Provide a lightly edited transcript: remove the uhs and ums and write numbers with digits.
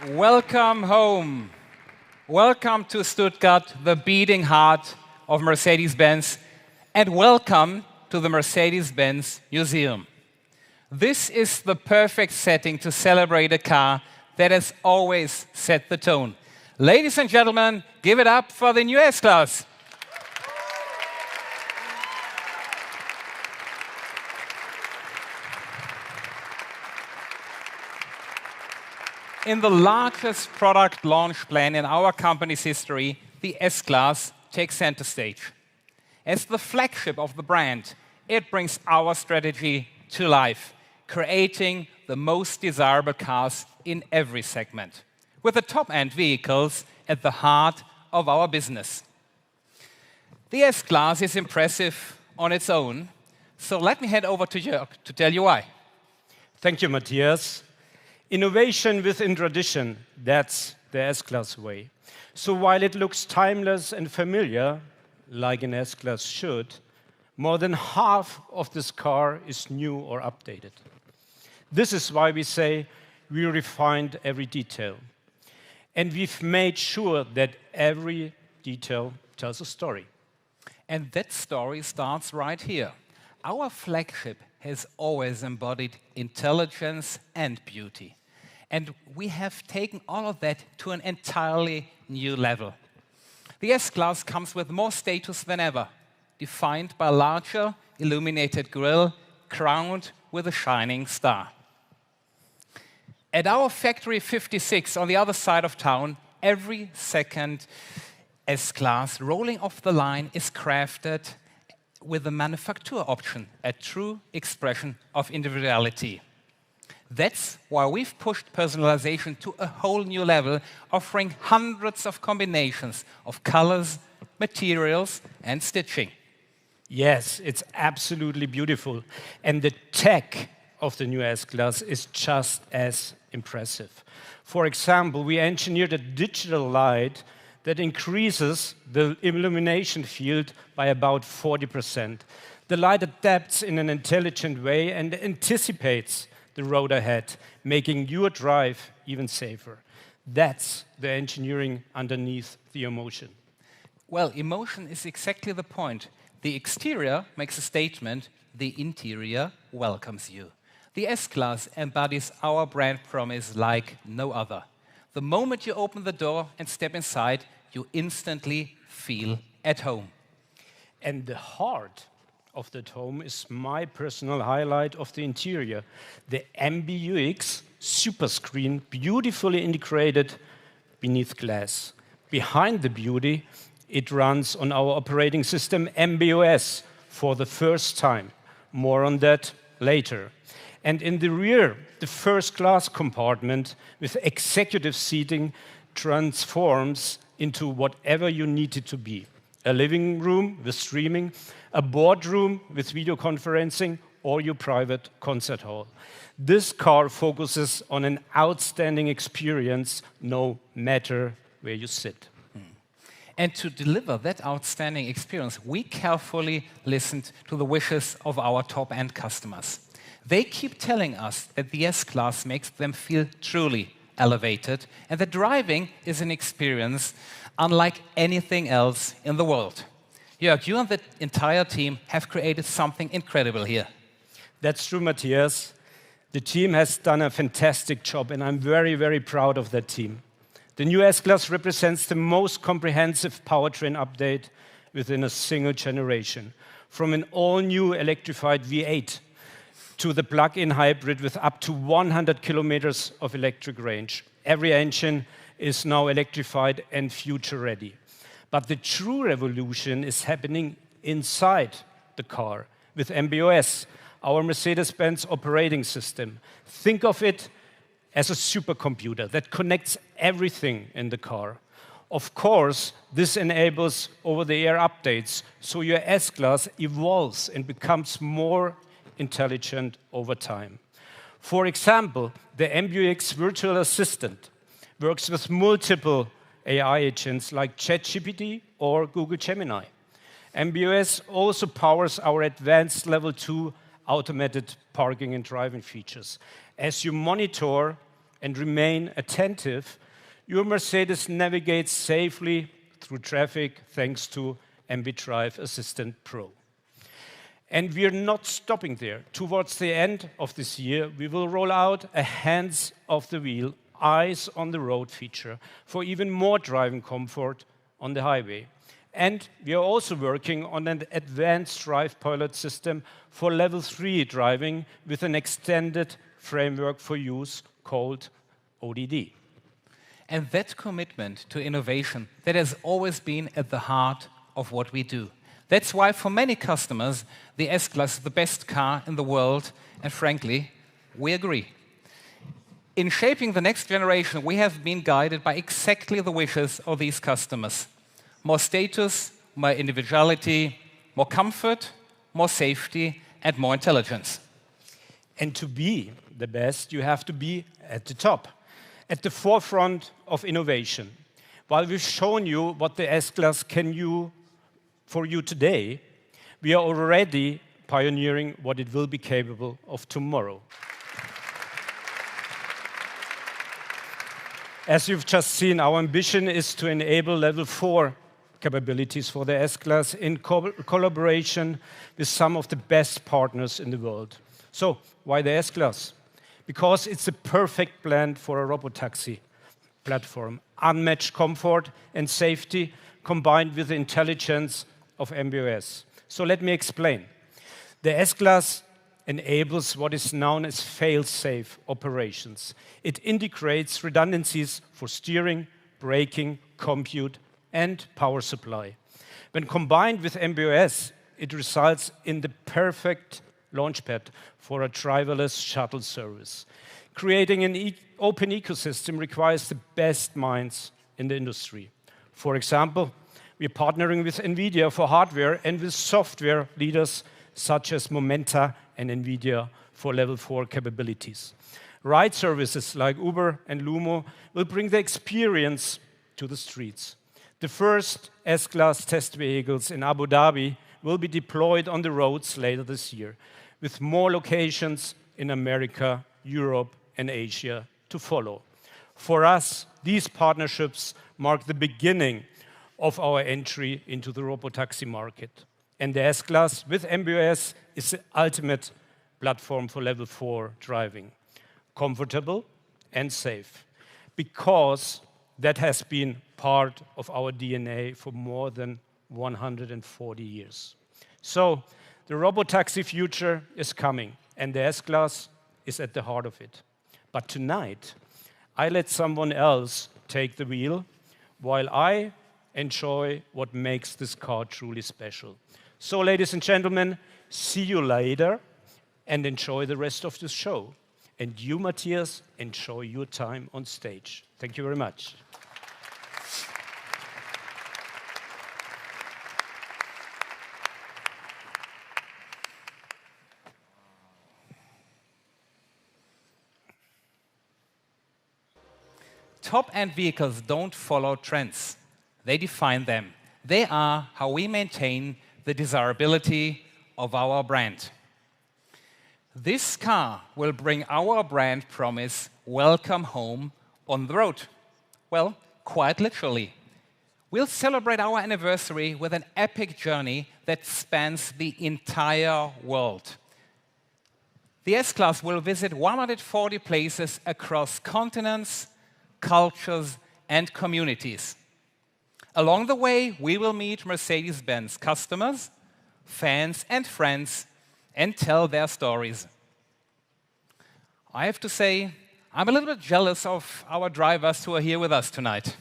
Welcome home. Welcome to Stuttgart, the beating heart of Mercedes-Benz, and welcome to the Mercedes-Benz Museum. This is the perfect setting to celebrate a car that has always set the tone. Ladies and gentlemen, give it up for the new S-Class. In the largest product launch plan in our company's history, the S-Class takes center stage. As the flagship of the brand, it brings our strategy to life, creating the most desirable cars in every segment, with the top-end vehicles at the heart of our business. The S-Class is impressive on its own, so let me hand over to Jörg to tell you why. Thank you, Matthias. Innovation within tradition, that's the S-Class way. So while it looks timeless and familiar, like an S-Class should, more than half of this car is new or updated. This is why we say we refined every detail. And we've made sure that every detail tells a story. And that story starts right here. Our flagship has always embodied intelligence and beauty. And we have taken all of that to an entirely new level. The S-Class comes with more status than ever, defined by a larger illuminated grille crowned with a shining star. At our Factory 56 on the other side of town, every second S-Class rolling off the line is crafted with a manufacturer option, a true expression of individuality. That's why we've pushed personalization to a whole new level, offering hundreds of combinations of colors, materials, and stitching. Yes, it's absolutely beautiful. And the tech of the new S-Class is just as impressive. For example, we engineered a digital light that increases the illumination field by about 40%. The light adapts in an intelligent way and anticipates the road ahead, making your drive even safer. That's the engineering underneath the emotion. Well, emotion is exactly the point. The exterior makes a statement, the interior welcomes you. The S-Class embodies our brand promise like no other. The moment you open the door and step inside, you instantly feel at home. And the heart of that home is my personal highlight of the interior, the MBUX superscreen, beautifully integrated beneath glass. Behind the beauty, it runs on our operating system MBOS for the first time. More on that later. And in the rear, the first-class compartment with executive seating transforms into whatever you need it to be. A living room with streaming, a boardroom with video conferencing, or your private concert hall. This car focuses on an outstanding experience no matter where you sit. And to deliver that outstanding experience, we carefully listened to the wishes of our top-end customers. They keep telling us that the S-Class makes them feel truly elevated and that driving is an experience unlike anything else in the world. Jörg, you and the entire team have created something incredible here. That's true, Matthias. The team has done a fantastic job, and I'm very, very proud of that team. The new S-Class represents the most comprehensive powertrain update within a single generation, from an all-new electrified V8 to the plug-in hybrid with up to 100 kilometers of electric range. Every engine is now electrified and future-ready. But the true revolution is happening inside the car with MBOS, our Mercedes-Benz operating system. Think of it as a supercomputer that connects everything in the car. Of course, this enables over-the-air updates, so your S-Class evolves and becomes more intelligent over time. For example, the MBUX virtual assistant works with multiple AI agents like ChatGPT or Google Gemini. MBOS also powers our advanced Level 2 automated parking and driving features. As you monitor and remain attentive, your Mercedes navigates safely through traffic thanks to MB-Drive Assistant Pro. And we are not stopping there. Towards the end of this year, we will roll out a hands off the wheel, eyes on the road feature for even more driving comfort on the highway. And we are also working on an advanced drive pilot system for level 3 driving with an extended framework for use called ODD. And that commitment to innovation, that has always been at the heart of what we do. That's why for many customers, the S-Class is the best car in the world, and frankly, we agree. In shaping the next generation, we have been guided by exactly the wishes of these customers. More status, more individuality, more comfort, more safety, and more intelligence. And to be the best, you have to be at the top, at the forefront of innovation. While we've shown you what the S-Class can do for you today, we are already pioneering what it will be capable of tomorrow. As you've just seen, our ambition is to enable level 4 capabilities for the S-Class in collaboration with some of the best partners in the world. So, why the S-Class? Because it's a perfect blend for a robotaxi platform. Unmatched comfort and safety combined with the intelligence of MB.OS. So let me explain. The S-Class enables what is known as fail-safe operations. It integrates redundancies for steering, braking, compute, and power supply. When combined with MB.OS, it results in the perfect launchpad for a driverless shuttle service. Creating an open ecosystem requires the best minds in the industry. For example, we're partnering with NVIDIA for hardware and with software leaders such as Momenta and NVIDIA for level 4 capabilities. Ride services like Uber and Lumo will bring the experience to the streets. The first S-Class test vehicles in Abu Dhabi will be deployed on the roads later this year, with more locations in America, Europe, and Asia to follow. For us, these partnerships mark the beginning of our entry into the robotaxi market. And the S-Class with MB.OS is the ultimate platform for level 4 driving. Comfortable and safe, because that has been part of our DNA for more than 140 years. So, the robotaxi future is coming, and the S-Class is at the heart of it. But tonight, I let someone else take the wheel while I enjoy what makes this car truly special. So, ladies and gentlemen, see you later and enjoy the rest of the show. And you, Matthias, enjoy your time on stage. Thank you very much. Top-end vehicles don't follow trends. They define them. They are how we maintain the desirability of our brand. This car will bring our brand promise, welcome home, on the road. Well, quite literally. We'll celebrate our anniversary with an epic journey that spans the entire world. The S-Class will visit 140 places across continents, cultures, and communities. Along the way, we will meet Mercedes-Benz customers, fans, and friends, and tell their stories. I have to say, I'm a little bit jealous of our drivers who are here with us tonight.